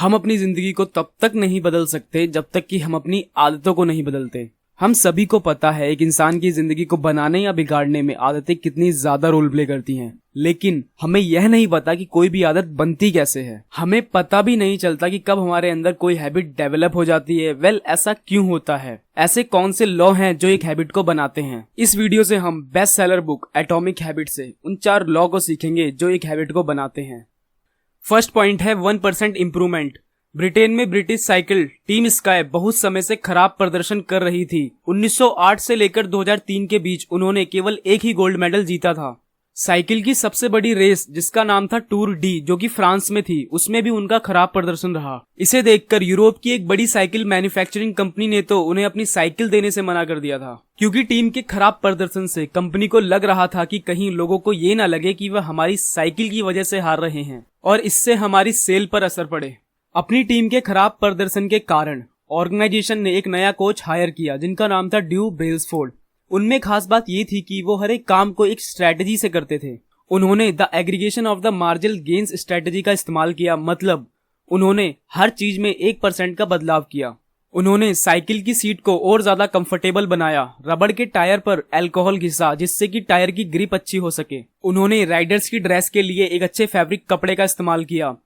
हम अपनी जिंदगी को तब तक नहीं बदल सकते जब तक कि हम अपनी आदतों को नहीं बदलते। हम सभी को पता है एक इंसान की जिंदगी को बनाने या बिगाड़ने में आदतें कितनी ज्यादा रोल प्ले करती हैं, लेकिन हमें यह नहीं पता कि कोई भी आदत बनती कैसे है। हमें पता भी नहीं चलता कि कब हमारे अंदर कोई हैबिट डेवलप हो जाती है। ऐसा क्यों होता है? ऐसे कौन से लॉ हैं जो एक हैबिट को बनाते हैं? इस वीडियो से हम best seller book atomic habit से उन 4 लॉ को सीखेंगे जो एक हैबिट को बनाते हैं। फर्स्ट पॉइंट है 1% इम्प्रूवमेंट। ब्रिटेन में ब्रिटिश साइकिल टीम स्काई बहुत समय से खराब प्रदर्शन कर रही थी। 1908 से लेकर 2003 के बीच उन्होंने केवल एक ही गोल्ड मेडल जीता था। साइकिल की सबसे बड़ी रेस जिसका नाम था टूर डी, जो कि फ्रांस में थी, उसमें भी उनका खराब प्रदर्शन रहा। इसे देखकर यूरोप की एक बड़ी साइकिल मैन्युफैक्चरिंग कंपनी ने तो उन्हें अपनी साइकिल देने से मना कर दिया था, क्योंकि टीम के खराब प्रदर्शन से कंपनी को लग रहा था कि कहीं लोगों को ये ना लगे कि वह हमारी साइकिल की वजह से हार रहे हैं और इससे हमारी सेल पर असर पड़े। अपनी टीम के खराब प्रदर्शन के कारण ऑर्गेनाइजेशन ने एक नया कोच हायर किया जिनका नाम था ड्रू ब्रेसफोर्ड। उनमें खास बात ये थी कि वो हर एक काम को एक स्ट्रेटेजी से करते थे। उन्होंने the aggregation of the marginal gains strategy का इस्तेमाल किया, मतलब उन्होंने हर चीज में 1% का बदलाव किया। उन्होंने साइकिल की सीट को और ज्यादा कंफर्टेबल बनाया, रबड़ के टायर पर अल्कोहल घिसा जिससे कि टायर की ग्रिप अच्छी हो सके। उन्होंने राइडर्स की ड्रेस के लिए एक अच्छे फैब्रिक कपड़े का इस्तेमाल किया।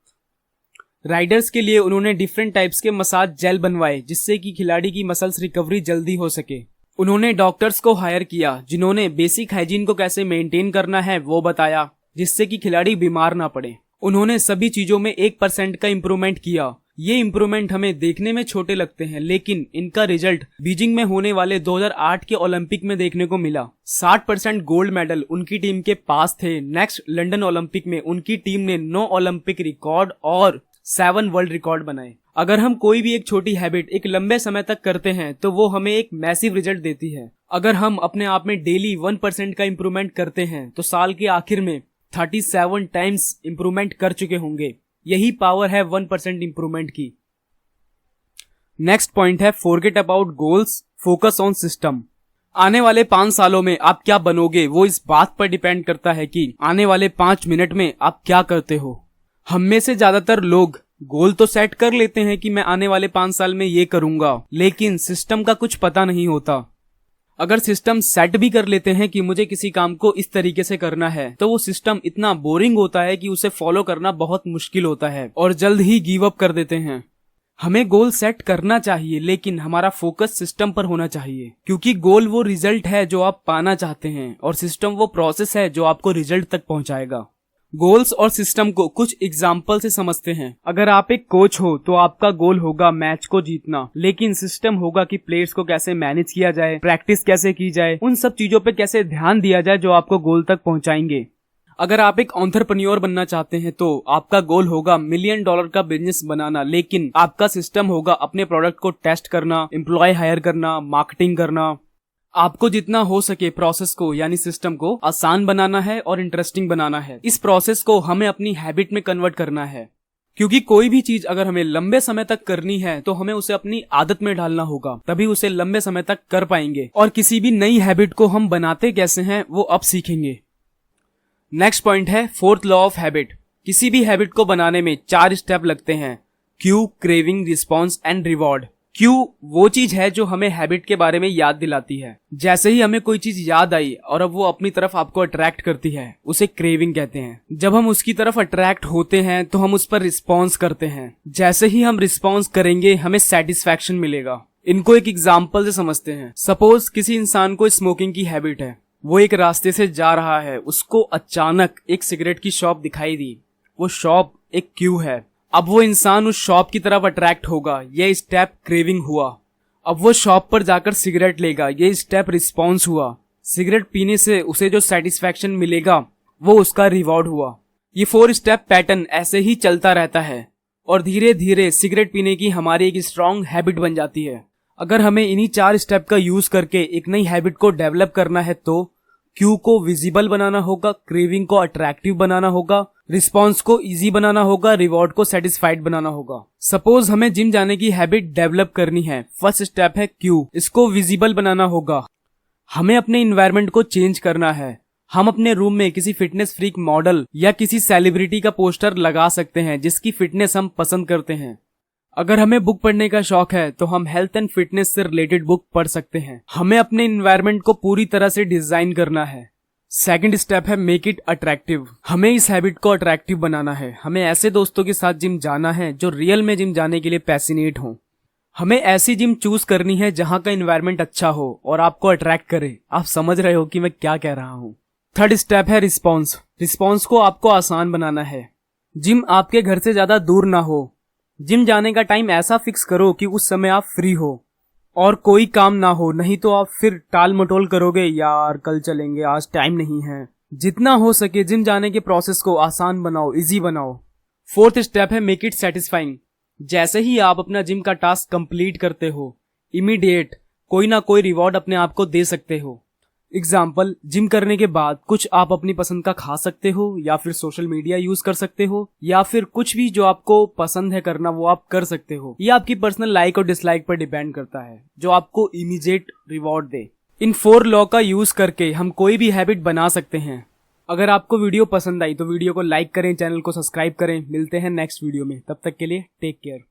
राइडर्स के लिए उन्होंने डिफरेंट टाइप्स के मसाज जेल बनवाए जिससे कि खिलाड़ी की मसल्स रिकवरी जल्दी हो सके। उन्होंने डॉक्टर्स को हायर किया जिन्होंने बेसिक हाइजीन को कैसे मेंटेन करना है वो बताया, जिससे कि खिलाड़ी बीमार ना पड़े। उन्होंने सभी चीजों में 1% का इम्प्रूवमेंट किया। ये इम्प्रूवमेंट हमें देखने में छोटे लगते हैं, लेकिन इनका रिजल्ट बीजिंग में होने वाले 2008 के ओलंपिक में देखने को मिला। 60% गोल्ड मेडल उनकी टीम के पास थे। नेक्स्ट लंदन ओलंपिक में उनकी टीम ने 9 ओलंपिक रिकॉर्ड और 7 वर्ल्ड रिकॉर्ड बनाए। अगर हम कोई भी एक छोटी हैबिट एक लंबे समय तक करते हैं तो वो हमें एक मैसिव रिजल्ट देती है। अगर हम अपने आप में डेली 1% का इम्प्रूवमेंट करते हैं तो साल के आखिर में 37 टाइम्स इम्प्रूवमेंट कर चुके होंगे। यही पावर है 1% इम्प्रूवमेंट की। नेक्स्ट पॉइंट है forget about goals, focus on system. आने वाले 5 सालों में आप क्या बनोगे वो इस बात पर डिपेंड करता है कि आने वाले 5 मिनट में आप क्या करते हो। हम में से ज्यादातर लोग गोल तो सेट कर लेते हैं कि मैं आने वाले 5 साल में ये करूंगा, लेकिन सिस्टम का कुछ पता नहीं होता। अगर सिस्टम सेट भी कर लेते हैं कि मुझे किसी काम को इस तरीके से करना है, तो वो सिस्टम इतना बोरिंग होता है कि उसे फॉलो करना बहुत मुश्किल होता है और जल्द ही गिव अप कर देते हैं। हमें गोल सेट करना चाहिए, लेकिन हमारा फोकस सिस्टम पर होना चाहिए, क्योंकि गोल वो रिजल्ट है जो आप पाना चाहते हैं और सिस्टम वो प्रोसेस है जो आपको रिजल्ट तक पहुंचाएगा। गोल्स और सिस्टम को कुछ एग्जाम्पल से समझते हैं। अगर आप एक कोच हो तो आपका गोल होगा मैच को जीतना, लेकिन सिस्टम होगा कि प्लेयर्स को कैसे मैनेज किया जाए, प्रैक्टिस कैसे की जाए, उन सब चीजों पे कैसे ध्यान दिया जाए जो आपको गोल तक पहुंचाएंगे। अगर आप एक एंटरप्रेन्योर बनना चाहते हैं तो आपका गोल होगा $1 मिलियन का बिजनेस बनाना, लेकिन आपका सिस्टम होगा अपने प्रोडक्ट को टेस्ट करना, एम्प्लॉय हायर करना, मार्केटिंग करना। आपको जितना हो सके प्रोसेस को यानी सिस्टम को आसान बनाना है और इंटरेस्टिंग बनाना है। इस प्रोसेस को हमें अपनी हैबिट में कन्वर्ट करना है, क्योंकि कोई भी चीज अगर हमें लंबे समय तक करनी है तो हमें उसे अपनी आदत में डालना होगा, तभी उसे लंबे समय तक कर पाएंगे। और किसी भी नई हैबिट को हम बनाते कैसे हैं वो अब सीखेंगे। नेक्स्ट पॉइंट है 4th लॉ ऑफ हैबिट। किसी भी हैबिट को बनाने में 4 स्टेप लगते हैं: Q, craving, response and reward. Q वो चीज है जो हमें हैबिट के बारे में याद दिलाती है। जैसे ही हमें कोई चीज याद आई और अब वो अपनी तरफ आपको अट्रैक्ट करती है, उसे क्रेविंग कहते हैं। जब हम उसकी तरफ अट्रैक्ट होते हैं तो हम उस पर रिस्पॉन्स करते हैं। जैसे ही हम रिस्पॉन्स करेंगे हमें सेटिस्फैक्शन मिलेगा। इनको एक एग्जाम्पल से समझते हैं। सपोज किसी इंसान को स्मोकिंग की हैबिट है। वो एक रास्ते से जा रहा है, उसको अचानक एक सिगरेट की शॉप दिखाई दी। वो शॉप एक क्यू है। अब वो इंसान उस शॉप की तरफ अट्रैक्ट होगा, यह स्टेप क्रेविंग हुआ। अब वो शॉप पर जाकर सिगरेट लेगा, यह स्टेप रिस्पॉन्स हुआ। सिगरेट पीने से उसे जो सेटिस्फैक्शन मिलेगा वो उसका रिवॉर्ड हुआ। ये 4 स्टेप पैटर्न ऐसे ही चलता रहता है और धीरे धीरे सिगरेट पीने की हमारी एक स्ट्रॉन्ग हैबिट बन जाती है। अगर हमें इन्हीं 4 स्टेप का यूज करके एक नई हैबिट को डेवलप करना है तो क्यू को विजिबल बनाना होगा, क्रेविंग को अट्रैक्टिव बनाना होगा, रिस्पॉन्स को इजी बनाना होगा, रिवॉर्ड को सेटिस्फाइड बनाना होगा। सपोज हमें जिम जाने की हैबिट डेवलप करनी है। फर्स्ट स्टेप है क्यू, इसको विजिबल बनाना होगा। हमें अपने इन्वायरमेंट को चेंज करना है। हम अपने रूम में किसी फिटनेस फ्रीक मॉडल या किसी सेलिब्रिटी का पोस्टर लगा सकते हैं जिसकी फिटनेस हम पसंद करते हैं। अगर हमें बुक पढ़ने का शौक है तो हम हेल्थ एंड फिटनेस से रिलेटेड बुक पढ़ सकते हैं। हमें अपने इन्वायरमेंट को पूरी तरह से डिजाइन करना है। सेकंड स्टेप है मेक इट अट्रैक्टिव। हमें इस हैबिट को अट्रैक्टिव बनाना है। हमें ऐसे दोस्तों के साथ जिम जाना है जो रियल में जिम जाने के लिए पैसिनेट हो। हमें ऐसी जिम चूज करनी है जहां का इन्वायरमेंट अच्छा हो और आपको अट्रैक्ट करे। आप समझ रहे हो कि मैं क्या कह रहा हूँ। थर्ड स्टेप है रिस्पॉन्स। रिस्पॉन्स को आपको आसान बनाना है। जिम आपके घर से ज्यादा दूर ना हो। जिम जाने का टाइम ऐसा फिक्स करो कि उस समय आप फ्री हो और कोई काम ना हो, नहीं तो आप फिर टाल मटोल करोगे, यार कल चलेंगे, आज टाइम नहीं है। जितना हो सके जिम जाने के प्रोसेस को आसान बनाओ, इजी बनाओ। फोर्थ स्टेप है मेक इट सेटिस्फाइंग। जैसे ही आप अपना जिम का टास्क कंप्लीट करते हो, इमीडिएट कोई ना कोई रिवॉर्ड अपने आप को दे सकते हो। एग्जाम्पल, जिम करने के बाद कुछ आप अपनी पसंद का खा सकते हो, या फिर सोशल मीडिया यूज कर सकते हो, या फिर कुछ भी जो आपको पसंद है करना वो आप कर सकते हो। ये आपकी पर्सनल लाइक और डिसलाइक पर डिपेंड करता है, जो आपको इमीडिएट रिवॉर्ड दे। इन 4 लॉ का यूज करके हम कोई भी हैबिट बना सकते हैं। अगर आपको वीडियो पसंद आई तो वीडियो को लाइक करें, चैनल को सब्सक्राइब करें। मिलते हैं नेक्स्ट वीडियो में, तब तक के लिए टेक केयर।